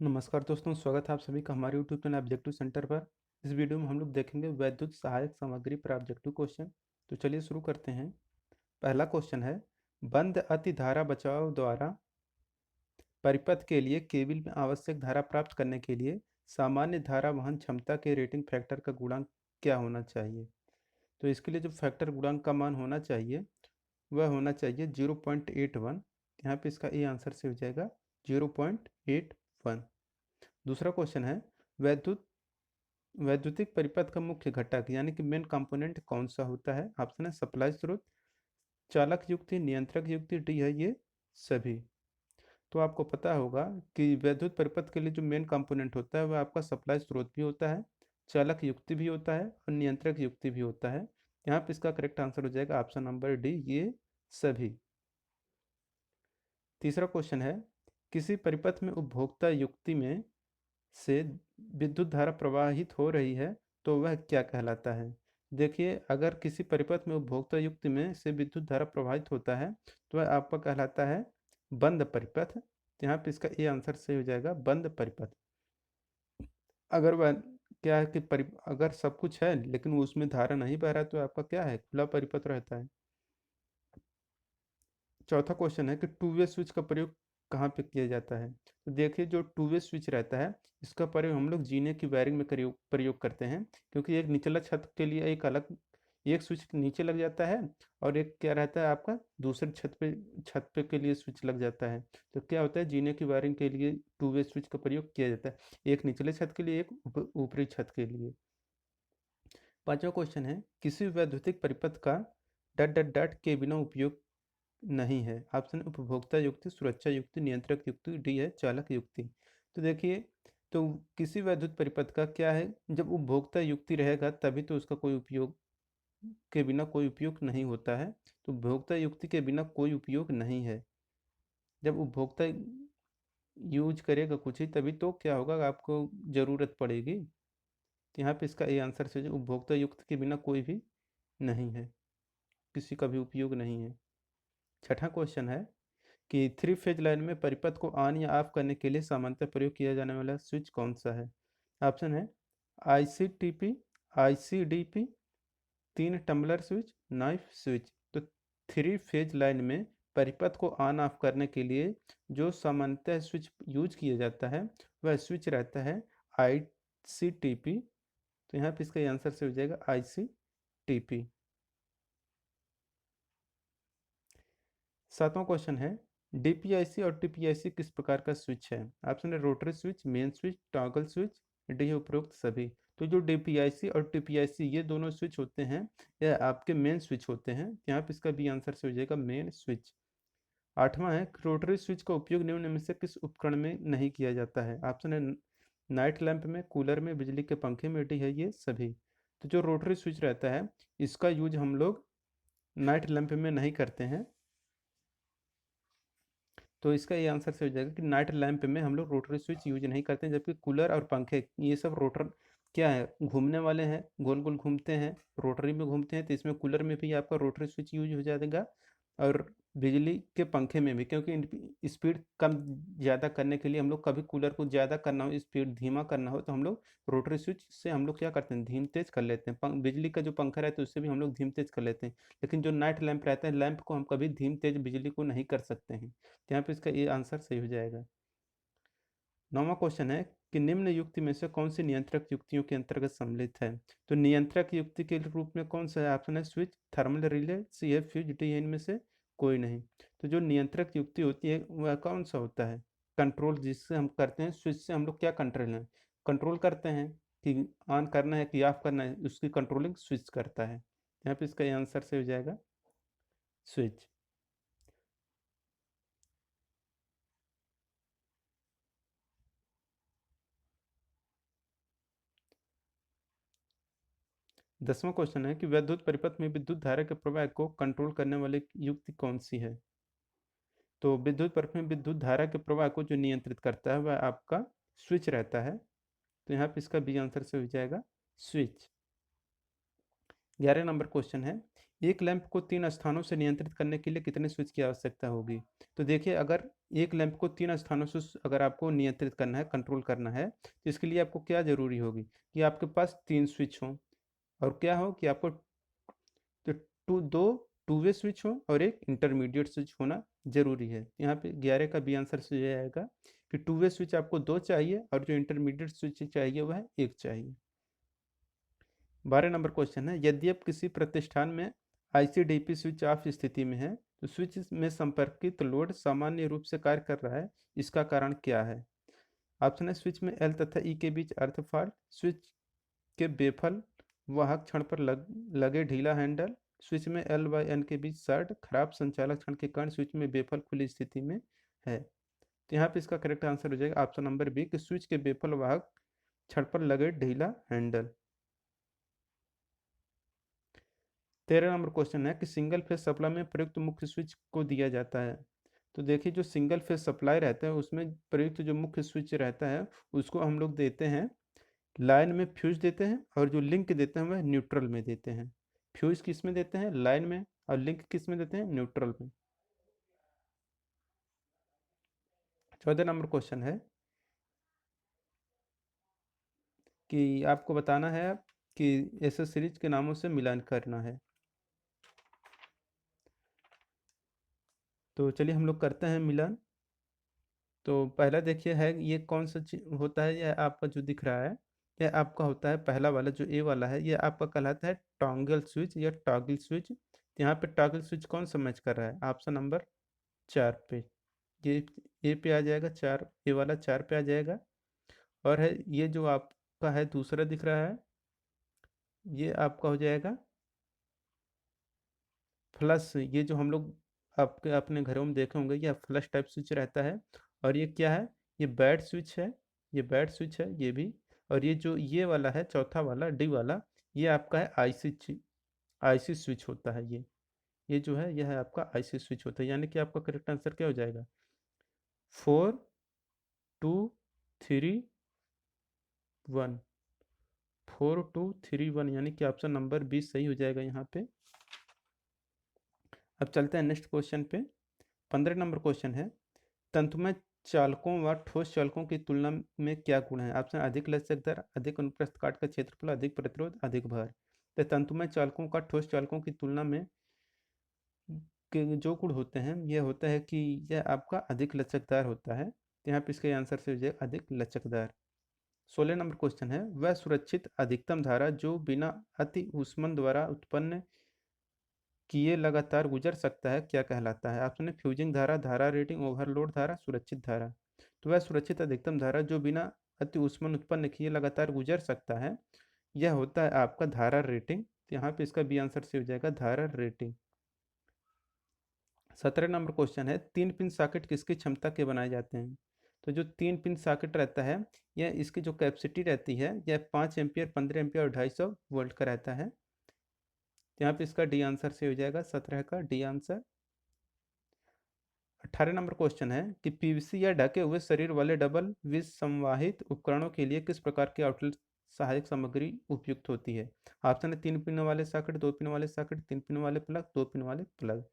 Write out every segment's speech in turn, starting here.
नमस्कार दोस्तों, स्वागत है आप सभी का हमारे यूट्यूब चैनल ऑब्जेक्टिव सेंटर पर। इस वीडियो में हम लोग देखेंगे वैद्युत सहायक सामग्री पर ऑब्जेक्टिव क्वेश्चन। तो चलिए शुरू करते हैं। पहला क्वेश्चन है, बंद अति धारा बचाव द्वारा परिपथ के लिए केबल में आवश्यक धारा प्राप्त करने के लिए सामान्य धारा वहन क्षमता के रेटिंग फैक्टर का गुणांक क्या होना चाहिए। तो इसके लिए जो फैक्टर गुणांक का मान होना चाहिए वह होना चाहिए 0.81। यहाँ पे इसका ए आंसर से हो जाएगा 0.81। दूसरा क्वेश्चन है, वैद्युत वैद्युतिक परिपथ का मुख्य घटक यानी कि मेन कंपोनेंट कौन सा होता है। ऑप्शन है सप्लाई स्रोत, चालक युक्ति, नियंत्रक युक्ति, डी है ये सभी। तो आपको पता होगा कि वैद्युत परिपथ के लिए जो मेन कंपोनेंट होता है वह आपका सप्लाई स्रोत भी होता है, चालक युक्ति भी होता है और नियंत्रक युक्ति भी होता है। यहाँ पे इसका करेक्ट आंसर हो जाएगा ऑप्शन नंबर डी, ये सभी। तीसरा क्वेश्चन है, किसी परिपथ में उपभोक्ता युक्ति में से विद्युत धारा प्रवाहित हो रही है तो वह क्या कहलाता है। देखिए, अगर किसी परिपथ में उपभोक्ता युक्ति में से विद्युत धारा प्रवाहित होता है तो वह आपका कहलाता है बंद परिपथ। तो यहाँ पे इसका ए आंसर से हो जाएगा बंद परिपथ। अगर वह क्या है कि अगर सब कुछ है लेकिन उसमें धारा नहीं बह रहा तो आपका क्या है, खुला परिपथ रहता है। चौथा क्वेश्चन है कि टू वे स्विच का प्रयोग कहाँ पे किया जाता है। तो देखिए, जो टू वे स्विच रहता है इसका प्रयोग हम लोग जीने की वायरिंग में प्रयोग करते हैं, क्योंकि एक निचला छत के लिए एक अलग एक स्विच नीचे लग जाता है और एक क्या रहता है आपका दूसरे छत पे के लिए स्विच लग जाता है। तो क्या होता है, जीने की वायरिंग के लिए टू वे स्विच का प्रयोग किया जाता है, एक निचले छत के लिए, एक ऊपरी छत के लिए। पांचवा क्वेश्चन है, किसी वैद्युतिक परिपथ का डट डट डट के बिना उपयोग नहीं है। ऑप्शन है उपभोक्ता युक्ति, सुरक्षा युक्ति, नियंत्रक युक्ति, डी है चालक युक्ति। तो देखिए, तो किसी वैद्युत परिपथ का क्या है, जब उपभोक्ता युक्ति रहेगा तभी तो उसका कोई उपयोग के बिना कोई उपयोग नहीं होता है। तो उपभोक्ता युक्ति के बिना कोई उपयोग नहीं है। जब उपभोक्ता यूज करेगा कुछ ही तभी तो क्या होगा, आपको ज़रूरत पड़ेगी। तो यहाँ पे इसका ए आंसर से उपभोक्ता युक्ति के बिना कोई भी नहीं है, किसी का भी उपयोग नहीं है। छठा क्वेश्चन है कि थ्री फेज लाइन में परिपथ को ऑन या ऑफ करने के लिए सामान्यतः प्रयोग किया जाने वाला स्विच कौन सा है। ऑप्शन है आईसीटीपी, आईसीडीपी, तीन टम्बलर स्विच, नाइफ स्विच। तो थ्री फेज लाइन में परिपथ को ऑन ऑफ करने के लिए जो सामान्यतः स्विच यूज किया जाता है वह स्विच रहता है आईसीटीपी। तो यहाँ पे इसका आंसर से हो जाएगा आईसीटीपी। सातवां क्वेश्चन है, डीपीआईसी और टीपीआईसी किस प्रकार का स्विच है। ऑप्शन है rotary switch, main switch, toggle switch, D है उपरोक्त सभी। तो जो डीपीआईसी और टीपीआईसी ये दोनों स्विच होते हैं यह आपके मेन स्विच होते हैं। यहाँ पे इसका बी आंसर से हो जाएगा मेन स्विच। आठवां है, रोटरी स्विच का उपयोग निम्न में से किस उपकरण में नहीं किया जाता है। ऑप्शन है नाइट लैंप में, कूलर में, बिजली के पंखे में, डी है ये सभी। तो जो रोटरी स्विच रहता है इसका यूज हम लोग नाइट लैंप में नहीं करते हैं। तो इसका ये आंसर से हो जाएगा कि नाइट लैंप में हम लोग रोटरी स्विच यूज नहीं करते हैं, जबकि कूलर और पंखे ये सब रोटर क्या है, घूमने वाले हैं, गोल गोल घूमते हैं, रोटरी में घूमते हैं। तो इसमें कूलर में भी आपका रोटरी स्विच यूज हो जाएगा और बिजली के पंखे में भी, क्योंकि स्पीड कम ज़्यादा करने के लिए हम लोग कभी कूलर को ज़्यादा करना हो, स्पीड धीमा करना हो तो हम लोग रोटरी स्विच से हम लोग क्या करते हैं, धीम तेज कर लेते हैं। बिजली का जो पंखा रहता है उससे भी हम लोग धीम तेज कर लेते हैं, लेकिन जो नाइट लैंप रहता है लैंप को हम कभी धीम तेज बिजली को नहीं कर सकते हैं। तो यहाँ पे इसका ये आंसर सही हो जाएगा। नौवां क्वेश्चन है कि निम्न युक्ति में से कौन सी नियंत्रक युक्तियों के अंतर्गत सम्मिलित है। तो नियंत्रक युक्ति के रूप में कौन सा है। ऑप्शन है स्विच, थर्मल रिले, सी है फ्यूज, डी है इनमें से कोई नहीं। तो जो नियंत्रक युक्ति होती है वह कौन सा होता है, कंट्रोल जिससे हम करते हैं, स्विच से हम लोग क्या कंट्रोल करते हैं कि ऑन करना है कि ऑफ करना है, उसकी कंट्रोलिंग स्विच करता है। यहाँ पे इसका आंसर से हो जाएगा स्विच। 10वां क्वेश्चन है कि वैद्युत परिपथ में विद्युत धारा के प्रवाह को कंट्रोल करने वाली युक्ति कौन सी है। तो विद्युत परिपथ में विद्युत धारा के प्रवाह को जो नियंत्रित करता है वह आपका स्विच रहता है। तो यहाँ पे इसका बी आंसर से हो जाएगा स्विच। 11 नंबर क्वेश्चन है, एक लैंप को 3 स्थानों से नियंत्रित करने के लिए कितने स्विच की आवश्यकता होगी? तो देखिए, अगर एक लैंप को 3 स्थानों से अगर आपको नियंत्रित करना है, कंट्रोल करना है, तो इसके लिए आपको क्या ज़रूरी होगी कि आपके पास 3 स्विच हों, और क्या हो कि आपको तो दो टू वे स्विच हो और एक इंटरमीडिएट स्विच होना ज़रूरी है। यहाँ पे 11 का बी आंसर से ये आएगा कि टू वे स्विच आपको 2 चाहिए और जो इंटरमीडिएट स्विच चाहिए वह 1 चाहिए। 12 नंबर क्वेश्चन है, यदि आप किसी प्रतिष्ठान में आईसीडीपी स्विच ऑफ स्थिति में है तो स्विच में संपर्कित लोड सामान्य रूप से कार्य कर रहा है, इसका कारण क्या है? ऑप्शन है, स्विच में एल तथा ई के बीच अर्थ फॉल्ट, स्विच के बेफल वाहक क्षण पर लगे ढीला हैंडल, स्विच में एल व एन के बीच शॉर्ट, खराब संचालक क्षण के कारण स्विच में बेफल खुली स्थिति में है। तो यहाँ पे इसका करेक्ट आंसर हो जाएगा ऑप्शन नंबर बी कि स्विच के बेफल वाहक क्षण पर लगे ढीला हैंडल। 13 नंबर क्वेश्चन है कि सिंगल फेज सप्लाई में प्रयुक्त मुख्य स्विच को दिया जाता है। तो देखिए, जो सिंगल फेज सप्लाई रहता है उसमें प्रयुक्त जो मुख्य स्विच रहता है उसको हम लोग देते हैं लाइन में, फ्यूज देते हैं, और जो लिंक देते हैं वह न्यूट्रल में देते हैं। फ्यूज किस में देते हैं? लाइन में। और लिंक किस में देते हैं? न्यूट्रल में। 14 नंबर क्वेश्चन है कि आपको बताना है कि एसेसरीज के नामों से मिलान करना है। तो चलिए हम लोग करते हैं मिलान। तो पहला देखिए है, ये कौन सा होता है? यह आपका जो दिख रहा है यह आपका होता है पहला वाला, जो ए वाला है यह आपका कहलाता है टॉन्गल स्विच या टॉगल स्विच। यहाँ पे टॉगल स्विच कौन सा मैच कर रहा है? ऑप्शन नंबर 4 पे। ये ए पे आ जाएगा, 4 ए वाला 4 पे आ जाएगा। और है ये जो आपका है दूसरा दिख रहा है, ये आपका हो जाएगा फ्लश। ये जो हम लोग आपके अपने घरों में देखे होंगे, यह फ्लश टाइप स्विच रहता है। और ये क्या है? ये बैट स्विच है, ये बैट स्विच है ये भी। और ये जो ये वाला है चौथा वाला डी वाला, ये आपका है आईसी स्विच होता है ये जो है यह है आपका आईसी स्विच होता है। यानी कि आपका करेक्ट आंसर क्या हो जाएगा? 4 2 3 1। 4 2 3 1 यानी कि ऑप्शन नंबर 20 सही हो जाएगा यहाँ पे। अब चलते हैं नेक्स्ट क्वेश्चन पे। 15 नंबर क्वेश्चन है, तंतुमय चालकों व ठोस चालकों की तुलना में क्या गुण है? ऑप्शन: अधिक लचकदार, अधिक अनुप्रस्थ काट का क्षेत्रफल, अधिक प्रतिरोध, अधिक भार। तो तंतुमय चालकों का ठोस चालकों की तुलना में के जो गुण होते हैं यह होता है कि यह आपका अधिक लचकदार होता है। तो यहाँ पे इसके आंसर से हो जाएगा अधिक लचकदार। 16 नंबर क्वेश्चन है, वह सुरक्षित अधिकतम धारा जो बिना अति ऊष्मन द्वारा उत्पन्न किए लगातार गुजर सकता है क्या कहलाता है? ऑप्शन है, फ्यूजिंग धारा, धारा रेटिंग, ओवरलोड धारा, सुरक्षित धारा। तो वह सुरक्षित अधिकतम धारा जो बिना अति ऊष्मन उत्पन्न किए लगातार गुजर सकता है, यह होता है आपका धारा रेटिंग। तो यहाँ पे इसका बी आंसर से हो जाएगा धारा रेटिंग। 17 नंबर क्वेश्चन है, तीन पिन सॉकेट किसकी क्षमता के बनाए जाते हैं? तो जो तीन पिन सॉकेट रहता है यह इसकी जो कैपेसिटी रहती है यह 5 एम्पियर, 15 एम्पियर और 250 वोल्ट का रहता है। तो यहाँ पे इसका डी आंसर से हो जाएगा 17 का डी आंसर। 18 नंबर क्वेश्चन है कि पीवीसी या ढके हुए शरीर वाले डबल विसंवाहित उपकरणों के लिए किस प्रकार की आउटलेट सहायक सामग्री उपयुक्त होती है? ऑप्शन है, 3 पिन वाले सॉकेट, 2 पिन वाले सॉकेट, 3 पिन वाले प्लग, 2 पिन वाले प्लग।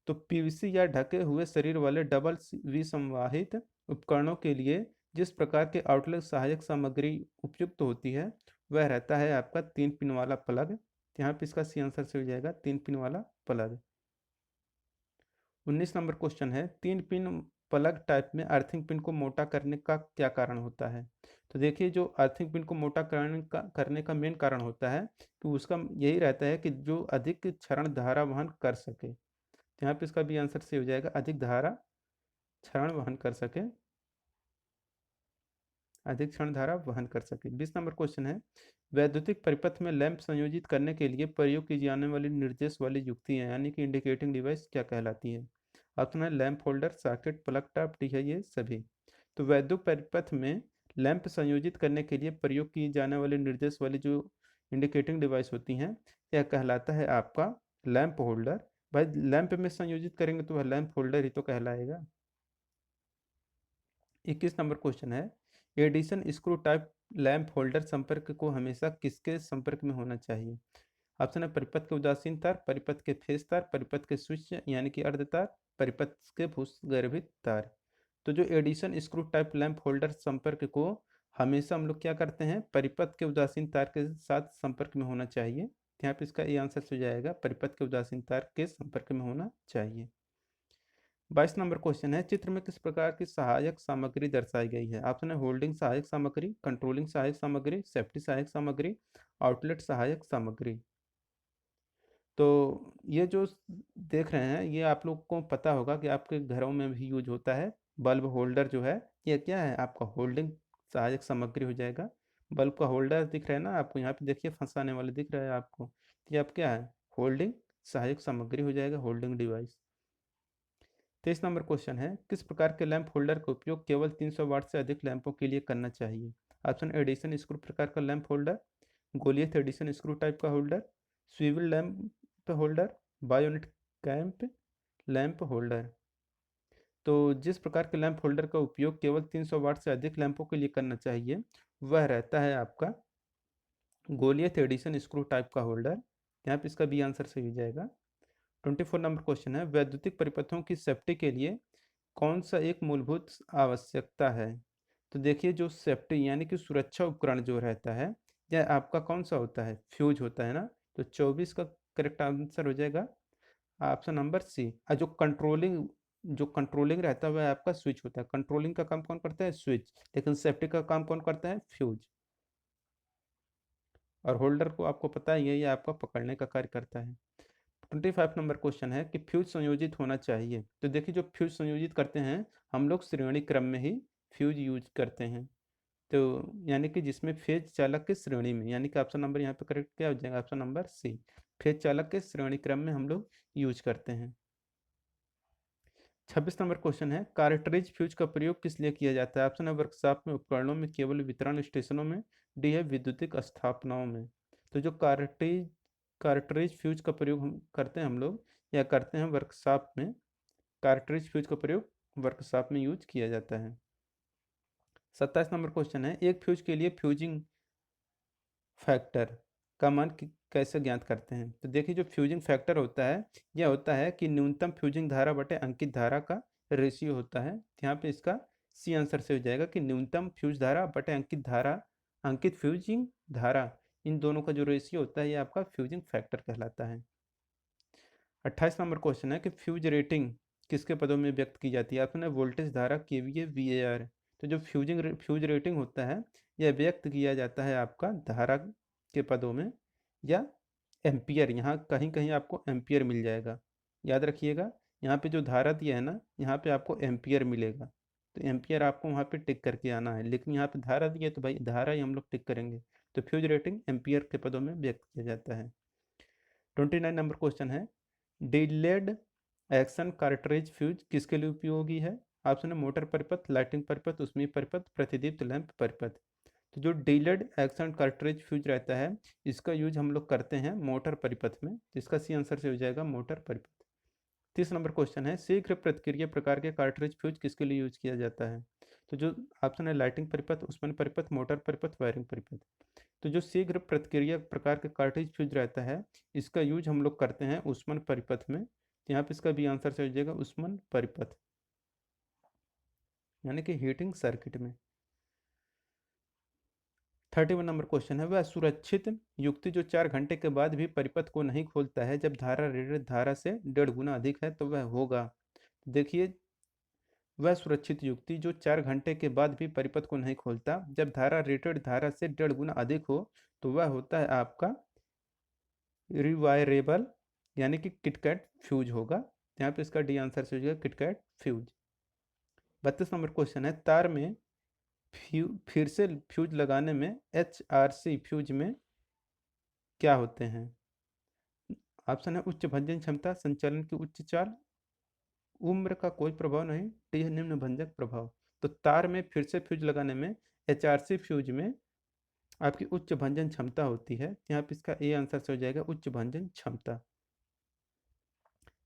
तो पीवीसी या ढके हुए शरीर वाले डबल विसंवाहित उपकरणों के लिए जिस प्रकार के आउटलेट सहायक सामग्री उपयुक्त होती है वह रहता है आपका 3 पिन वाला प्लग। यहाँ पे इसका सी आंसर से हो जाएगा 3 पिन वाला प्लग। 19 नंबर क्वेश्चन है, 3 पिन प्लग टाइप में अर्थिंग पिन को मोटा करने का क्या कारण होता है? तो देखिए, जो अर्थिंग पिन को मोटा करने का मेन कारण होता है कि उसका यही रहता है कि जो अधिक क्षरण धारा वहन कर सके। तो यहाँ पे इसका भी आंसर से हो जाएगा अधिक धारा क्षरण वहन कर सके, अधिक क्षण धारा वहन कर सके। 20 नंबर क्वेश्चन है, वैद्युतिक परिपथ में लैंप संयोजित करने के लिए प्रयोग की जाने वाली निर्देश वाली युक्तियां यानी कि इंडिकेटिंग डिवाइस क्या कहलाती है? ऑप्शन है, lamp holder, socket, plug top, D है ये सभी। तो वैद्युत परिपथ में लैंप संयोजित करने के लिए प्रयोग की जाने वाली निर्देश वाली जो इंडिकेटिंग डिवाइस होती हैं यह कहलाता है आपका लैंप होल्डर। भाई, लैंप में संयोजित करेंगे तो वह लैंप होल्डर ही तो कहलाएगा। 21 नंबर क्वेश्चन है, Edison screw type lamp holder संपर्क को हमेशा किसके संपर्क में होना चाहिए? ऑप्शन है परिपथ के उदासीन तार, परिपथ के फेस तार, परिपथ के स्विच यानी कि अर्ध तार, परिपथ के भूगर्भित तार। तो जो Edison screw type lamp holder संपर्क को हमेशा हम लोग क्या करते हैं, परिपथ के उदासीन तार के साथ संपर्क में होना चाहिए। यहाँ पे इसका ए आंसर हो जाएगा, परिपथ के उदासीन तार के संपर्क में होना चाहिए। 22 नंबर क्वेश्चन है, चित्र में किस प्रकार की सहायक सामग्री दर्शाई गई है। ऑप्शन है होल्डिंग सहायक सामग्री, कंट्रोलिंग सहायक सामग्री, सेफ्टी सहायक सामग्री, आउटलेट सहायक सामग्री। तो ये जो देख रहे हैं ये आप लोग को पता होगा कि आपके घरों में भी यूज होता है। बल्ब होल्डर जो है ये क्या है, आपका होल्डिंग सहायक सामग्री हो जाएगा। बल्ब का होल्डर दिख रहा है ना आपको, यहाँ पे देखिए फंसाने वाले दिख रहा है आपको, ये आप क्या है, होल्डिंग सहायक सामग्री हो जाएगा, होल्डिंग डिवाइस। 23 नंबर क्वेश्चन है, किस प्रकार के लैंप होल्डर का उपयोग केवल 300 वाट से अधिक लैंपों के लिए करना चाहिए। ऑप्शन एडिशन स्क्रू प्रकार का lamp holder, Goliath Edison screw type का holder, swivel lamp holder, bayonet cap lamp holder. तो जिस प्रकार के लैंप होल्डर का उपयोग केवल 300 वाट से अधिक लैंपों के लिए करना चाहिए वह रहता है आपका गोलियत एडिशन स्क्रू टाइप का होल्डर। यहाँ पे इसका बी आंसर सही हो जाएगा। 24 नंबर क्वेश्चन है, वैद्युतिक परिपथों की सेफ्टी के लिए कौन सा एक मूलभूत आवश्यकता है। तो देखिए जो सेफ्टी यानी कि सुरक्षा उपकरण जो रहता है यह आपका कौन सा होता है, फ्यूज होता है ना। तो 24 का करेक्ट आंसर हो जाएगा ऑप्शन नंबर सी। जो कंट्रोलिंग रहता है वह आपका स्विच होता है। कंट्रोलिंग का काम कौन करता है, स्विच, लेकिन सेफ्टी का काम कौन करता है, फ्यूज। और होल्डर को आपको पता ही है ये आपका पकड़ने का कार्य करता है। 25 नंबर क्वेश्चन है कि फ्यूज संयोजित होना चाहिए। तो देखिए जो फ्यूज संयोजित करते हैं हम लोग श्रेणी क्रम में ही फ्यूज यूज करते हैं। तो यानी कि जिसमें फेज चालक के श्रेणी में, यानी कि ऑप्शन नंबर यहाँ पे करेक्ट क्या हो जाएगा, ऑप्शन नंबर सी, फेज चालक के श्रेणी क्रम में हम लोग यूज करते हैं। 26 नंबर क्वेश्चन है, कार्ट्रिज फ्यूज का प्रयोग किस लिए किया जाता है। ऑप्शन है वर्कशॉप में, उपकरणों में, केवल वितरण स्टेशनों में, डी है विद्युतिक स्थापनाओं में। तो जो कार्ट्रिज फ्यूज का प्रयोग हम करते हैं हम लोग या करते हैं वर्कशॉप में, कार्ट्रिज फ्यूज का प्रयोग वर्कशॉप में यूज किया जाता है। 27 नंबर क्वेश्चन है, एक फ्यूज के लिए फ्यूजिंग फैक्टर का मान कैसे ज्ञात करते हैं। तो देखिए जो फ्यूजिंग फैक्टर होता है यह होता है कि न्यूनतम फ्यूजिंग धारा बटे अंकित धारा का रेशियो होता है। यहाँ पे इसका सी आंसर से हो जाएगा कि न्यूनतम फ्यूज धारा बटे अंकित धारा, अंकित फ्यूजिंग धारा, इन दोनों का जो रेशियो होता है ये आपका फ्यूजिंग फैक्टर कहलाता है। 28 नंबर क्वेश्चन है कि फ्यूज रेटिंग किसके पदों में व्यक्त की जाती है। ऑप्शन है वोल्टेज, धारा, केवीए, वीएआर। तो जो फ्यूज रेटिंग होता है यह व्यक्त किया जाता है आपका धारा के पदों में या एम्पियर, यहाँ कहीं कहीं आपको एम्पियर मिल जाएगा। याद रखिएगा यहाँ पे जो धारा दिया है ना यहाँ पे आपको एम्पियर मिलेगा, तो एम्पियर आपको वहाँ पे टिक करके आना है, लेकिन यहाँ पे धारा दिया है तो भाई धारा ही हम लोग टिक करेंगे। तो फ्यूज रेटिंग एम्पियर के पदों में व्यक्त किया जाता है। 29 नंबर क्वेश्चन है, डिलेड एक्शन कार्ट्रिज फ्यूज किसके लिए उपयोगी है। ऑप्शन है मोटर परिपथ, लाइटिंग परिपथ, ऊष्मीय परिपथ, प्रतिदीप्त लैंप परिपथ। तो जो डिलेड एक्शन कार्ट्रिज फ्यूज रहता है इसका यूज हम लोग करते हैं मोटर परिपथ में, जिसका सी आंसर से हो जाएगा मोटर परिपथ। 30 नंबर क्वेश्चन है, शीघ्र प्रतिक्रिया प्रकार के कार्ट्रिज फ्यूज किसके लिए यूज किया जाता है। तो जो ऑप्शन है लाइटिंग परिपथ, ऊष्मन परिपथ, मोटर परिपथ, वायरिंग परिपथ। तो जो शीघ्र प्रतिक्रिया प्रकार के कार्ट्रिज फ्यूज रहता है इसका यूज हम लोग करते हैं ऊष्मन परिपथ में। तो यहाँ पे इसका भी आंसर से हो जाएगा ऊष्मन परिपथ, यानी कि हीटिंग सर्किट में। 31 नंबर क्वेश्चन है, वह सुरक्षित युक्ति जो 4 घंटे के बाद भी परिपथ को नहीं खोलता है जब धारा रेटेड धारा से 1.5 गुना अधिक है तो वह होगा। देखिए वह सुरक्षित युक्ति जो 4 घंटे के बाद भी परिपथ को नहीं खोलता जब धारा रेटेड धारा से 1.5 गुना अधिक हो तो वह होता है आपका रिवायरेबल, यानी कि किटकैट फ्यूज होगा। यहाँ पे इसका डी आंसर से हो जाएगा किटकैट फ्यूज। 32 नंबर क्वेश्चन है, तार में फिर से फ्यूज लगाने में HRC फ्यूज में क्या होते हैं। ऑप्शन है उच्च भंजन क्षमता, संचालन की उच्च चाल, उम्र का कोई प्रभाव नहीं, डी है निम्न भंजक प्रभाव। तो तार में फिर से फ्यूज लगाने में HRC फ्यूज में आपकी उच्च भंजन क्षमता होती है। यहाँ पे इसका ए आंसर से हो जाएगा उच्च भंजन क्षमता।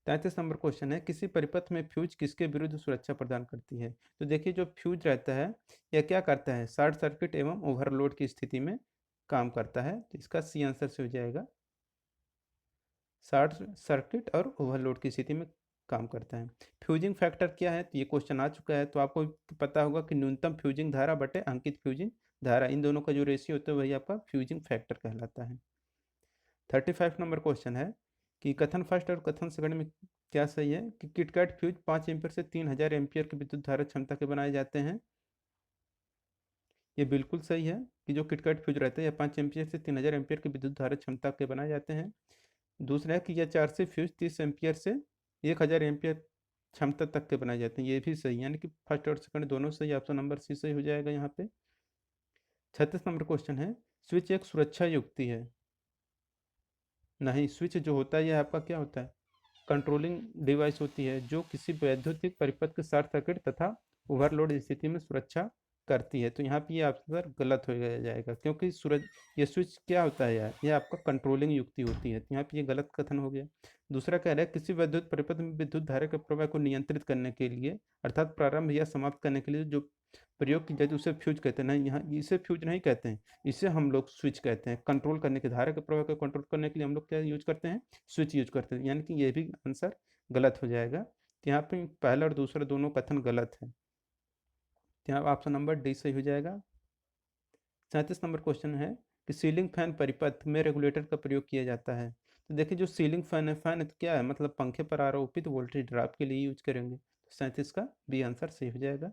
33 नंबर क्वेश्चन है, किसी परिपथ में फ्यूज किसके विरुद्ध सुरक्षा प्रदान करती है। तो देखिए जो फ्यूज रहता है यह क्या करता है, शॉर्ट सर्किट एवं ओवरलोड की स्थिति में काम करता है। तो इसका सी आंसर से हो जाएगा शॉर्ट सर्किट और ओवरलोड की स्थिति में काम करता है। फ्यूजिंग फैक्टर क्या है, तो ये क्वेश्चन आ चुका है, तो आपको पता होगा कि न्यूनतम फ्यूजिंग धारा बटे अंकित फ्यूजिंग धारा, इन दोनों का जो रेशियो होता है वही आपका फ्यूजिंग फैक्टर कहलाता है। 35 नंबर क्वेश्चन है कि कथन फर्स्ट और कथन सेकंड में क्या सही है कि किटकैट फ्यूज 5 एम्पियर से 3000 एम्पियर की विद्युत धारा क्षमता के बनाए जाते हैं। ये बिल्कुल सही है कि जो किटकैट फ्यूज रहता है यह 5 एम्पियर से 3000 एम्पियर की विद्युत धारा क्षमता के बनाए जाते हैं। दूसरा है कि यह 4 से फ्यूज 30 एम्पियर से 1000 एम्पियर क्षमता तक के बनाए जाते हैं, ये भी सही है, यानी कि फर्स्ट और सेकंड दोनों सही, ऑप्शन नंबर सी सही हो जाएगा यहाँ पे। 36 नंबर क्वेश्चन है स्विच एक सुरक्षा युक्ति है। नहीं, स्विच जो होता है यह आपका क्या होता है, कंट्रोलिंग डिवाइस होती है जो किसी वैद्युतिक परिपथ के शॉर्ट सर्किट तथा ओवरलोड स्थिति में सुरक्षा करती है। तो यहाँ पे ये आंसर गलत हो जाएगा, क्योंकि सूरज ये स्विच क्या होता है यार, ये आपका कंट्रोलिंग युक्ति होती है, तो यहाँ पे ये गलत कथन हो गया। दूसरा कह रहा है किसी विद्युत परिपथ में विद्युत धारा के प्रवाह को नियंत्रित करने के लिए अर्थात प्रारंभ या समाप्त करने के लिए जो प्रयोग की जाती है उसे फ्यूज कहते हैं। नहीं, यहाँ इसे फ्यूज नहीं कहते हैं, इसे हम लोग स्विच कहते हैं। कंट्रोल करने के धारा के प्रवाह को कंट्रोल करने के लिए हम लोग क्या यूज करते हैं, स्विच यूज करते हैं, यानी कि ये भी आंसर गलत हो जाएगा। तो यहाँ पे पहला और दूसरा दोनों कथन गलत है, तो यहाँ ऑप्शन नंबर डी सही हो जाएगा। 37 नंबर क्वेश्चन है कि सीलिंग फैन परिपथ में रेगुलेटर का प्रयोग किया जाता है। तो देखिए जो सीलिंग फैन है, फैन है तो क्या है, मतलब पंखे पर आरोपित वोल्टेज ड्रॉप के लिए यूज करेंगे, तो 37 का बी आंसर सही हो जाएगा।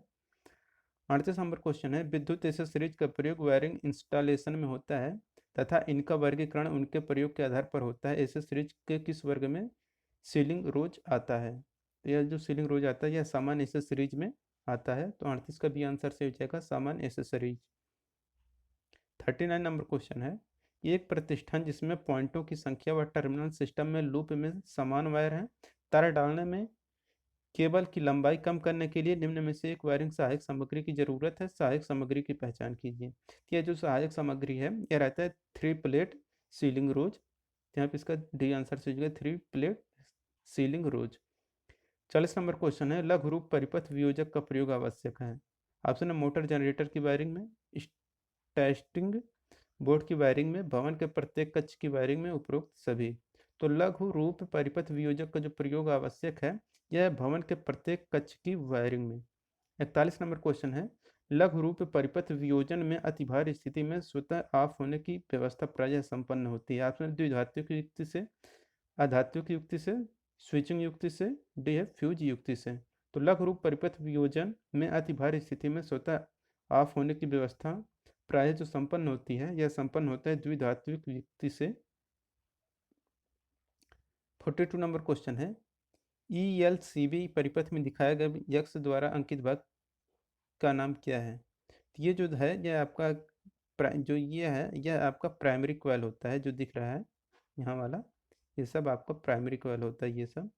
38 नंबर क्वेश्चन है विद्युत एसेसरीज का प्रयोग वायरिंग इंस्टॉलेशन में होता है तथा इनका वर्गीकरण उनके प्रयोग के आधार पर होता है, एसेसरीज के किस वर्ग में सीलिंग रोज आता है। तो यह जो सीलिंग रोज आता है यह सामान्य एसेसरीज में आता है, तो 38 का बी आंसर से हो जाएगा सामान्य एसेसरीज। 39 नंबर क्वेश्चन है एक प्रतिष्ठान जिसमें पॉइंटों की संख्या व टर्मिनल सिस्टम में लूप में समान वायर है, तार डालने में केबल की लंबाई कम करने के लिए निम्न में से एक वायरिंग सहायक सामग्री की जरूरत है, सहायक सामग्री की पहचान कीजिए। यह जो सहायक सामग्री है यह रहता है 3 प्लेट सीलिंग रोज, यहाँ पे इसका डी आंसर से 3 प्लेट सीलिंग रोज। 40 नंबर क्वेश्चन है लघु रूप परिपथ वियोजक का प्रयोग आवश्यक है। ऑप्शन है मोटर जनरेटर की वायरिंग में, टेस्टिंग बोर्ड की वायरिंग में, भवन के प्रत्येक कक्ष की वायरिंग में, उपरोक्त सभी। तो लघु रूप परिपथ वियोजक का जो प्रयोग आवश्यक है यह भवन के प्रत्येक कक्ष की वायरिंग में। 41 नंबर क्वेश्चन है लघु रूप परिपथ वियोजन में अतिभार स्थिति में स्वतः ऑफ होने की व्यवस्था प्रायः संपन्न होती है। ऑप्शन द्विधात्विक युक्ति से, अधात्विक युक्ति से, स्विचिंग युक्ति से, डी है फ्यूज युक्ति से। तो लघु रूप परिपथ वियोजन में अतिभार स्थिति में स्वतः ऑफ होने की व्यवस्था प्रायः जो संपन्न होती है यह संपन्न होता है द्विधात्विक युक्ति से। 42 नंबर क्वेश्चन है ELCB परिपथ में दिखाया गया यक्ष द्वारा अंकित भाग का नाम क्या है। तो ये जो है यह आपका जो ये है यह आपका प्राइमरी कॉइल होता है, जो दिख रहा है यहाँ वाला, ये सब आपका प्राइमरी कॉइल होता है, ये सब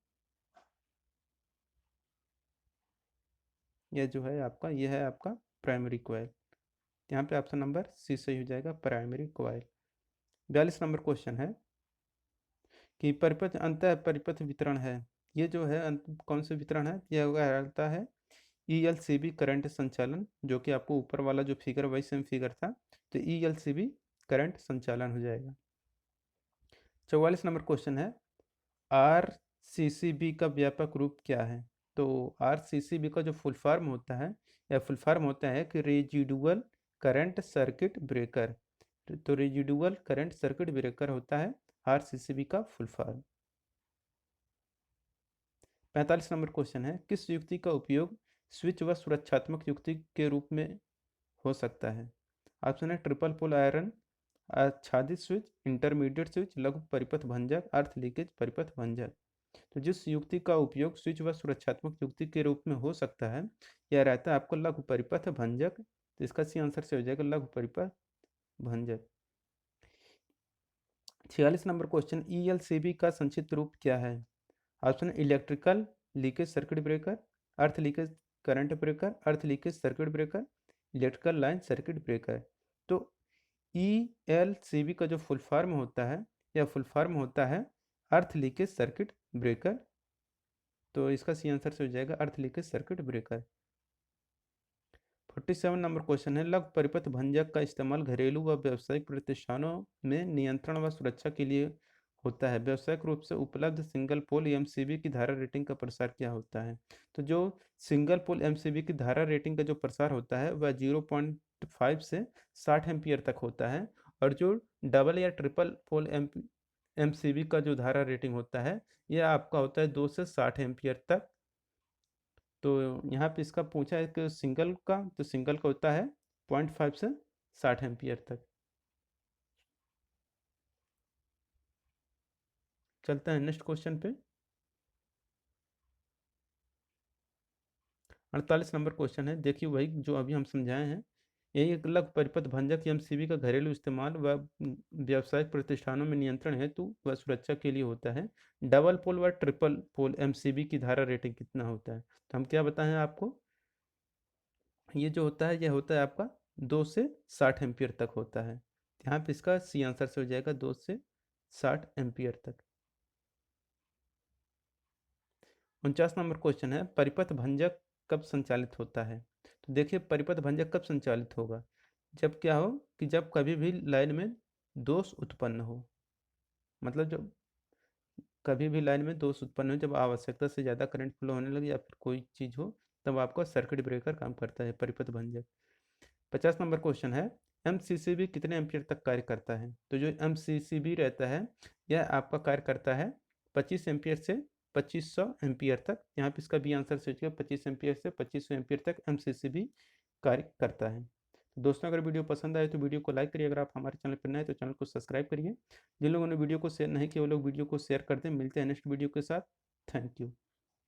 यह जो है आपका ये है आपका प्राइमरी कॉइल। यहाँ पे ऑप्शन नंबर सी सही हो जाएगा, प्राइमरी कॉइल। 42 नंबर क्वेश्चन है कि परिपथ अंतः परिपथ वितरण है, ये जो है कौन से वितरण है, यह कहलाता है ELCB करंट संचालन, जो कि आपको ऊपर वाला जो फिगर वही सेम फिगर था, तो ELCB करंट संचालन हो जाएगा। 44 नंबर क्वेश्चन है RCCB का व्यापक रूप क्या है। तो RCCB का जो फुल फॉर्म होता है या फुल फॉर्म होता है कि रेजिडुअल करंट सर्किट ब्रेकर, तो रेजिडुअल करंट सर्किट ब्रेकर होता है RCCB का फुल फॉर्म। 45 नंबर क्वेश्चन है किस युक्ति का उपयोग स्विच व सुरक्षात्मक युक्ति के रूप में हो सकता है। ऑप्शन है ट्रिपल पोल आयरन, आच्छादित स्विच, इंटरमीडिएट स्विच, लघु परिपथ भंजक, अर्थ लीकेज परिपथ भंजक। तो जिस युक्ति का उपयोग स्विच व सुरक्षात्मक युक्ति के रूप में हो सकता है यह रहता है आपको लघु परिपथ भंजक, तो इसका सी आंसर से हो जाएगा लघु परिपथ भंजक। 46 नंबर क्वेश्चन ELCB का संक्षिप्त रूप क्या है। Option electrical leakage circuit breaker, अर्थ लीकेज करंट ब्रेकर, अर्थ leakage circuit breaker, electrical line circuit breaker. तो ELCB का जो फुल फॉर्म होता है यह फुल फॉर्म होता है अर्थ लीकेज सर्किट ब्रेकर, तो इसका सी आंसर से हो जाएगा अर्थ leakage circuit breaker. 47 number question है लघु परिपथ भंजक का इस्तेमाल घरेलू व व्यावसायिक प्रतिष्ठानों में नियंत्रण व सुरक्षा के लिए होता है? व्यावसायिक रूप से उपलब्ध सिंगल पोल एमसीबी की धारा रेटिंग का प्रसार क्या होता है? तो जो सिंगल पोल एमसीबी की धारा रेटिंग का जो प्रसार होता है वह 0.5 से 60 एम्पियर तक होता है। और जो डबल या ट्रिपल पोल एमसीबी का जो धारा रेटिंग होता है यह आपका होता है 2 से 60 एम्पियर तक। तो यहाँ पे इसका पूछा है कि सिंगल का, तो सिंगल का होता है 0.5 से 60 एम्पियर तक। चलता है नेक्स्ट क्वेश्चन पे। 48 नंबर क्वेश्चन है, देखिए वही जो अभी हम समझाए हैं। यही एक लघु परिपथ भंजक एमसीबी का घरेलू इस्तेमाल व व्यावसायिक प्रतिष्ठानों में नियंत्रण हेतु व सुरक्षा के लिए होता है। डबल पोल व ट्रिपल पोल एमसीबी की धारा रेटिंग कितना होता है? तो हम क्या बताएं आपको, ये जो होता है ये होता है आपका 2 से 60 एम्पियर तक होता है। यहाँ पे इसका सी आंसर से हो जाएगा 2 से 60 एम्पियर तक। 49 नंबर क्वेश्चन है, परिपथ भंजक कब संचालित होता है? तो देखिए परिपथ भंजक कब संचालित होगा, जब क्या हो कि जब कभी भी लाइन में दोष उत्पन्न हो। मतलब जब कभी भी लाइन में दोष उत्पन्न हो, जब आवश्यकता से ज़्यादा करंट फ्लो होने लगे या फिर कोई चीज़ हो, तब आपका सर्किट ब्रेकर काम करता है, परिपथ भंजक। 50 नंबर क्वेश्चन है, एमसीसीबी कितने एम्पियर तक कार्य करता है? तो जो एमसीसीबी रहता है यह आपका कार्य करता है 25 एम्पियर से 2500 एम्पियर तक। यहाँ पे इसका बी आंसर सोचिए, 25 एम्पियर से 2500 एम्पियर तक एमसीसीबी कार्य करता है। तो दोस्तों अगर वीडियो पसंद आए तो वीडियो को लाइक करिए, अगर आप हमारे चैनल पर नए हैं तो चैनल को सब्सक्राइब करिए। जिन लोगों ने वीडियो को शेयर नहीं किया वो लोग वीडियो को शेयर कर दें। मिलते हैं नेक्स्ट वीडियो के साथ। Thank you.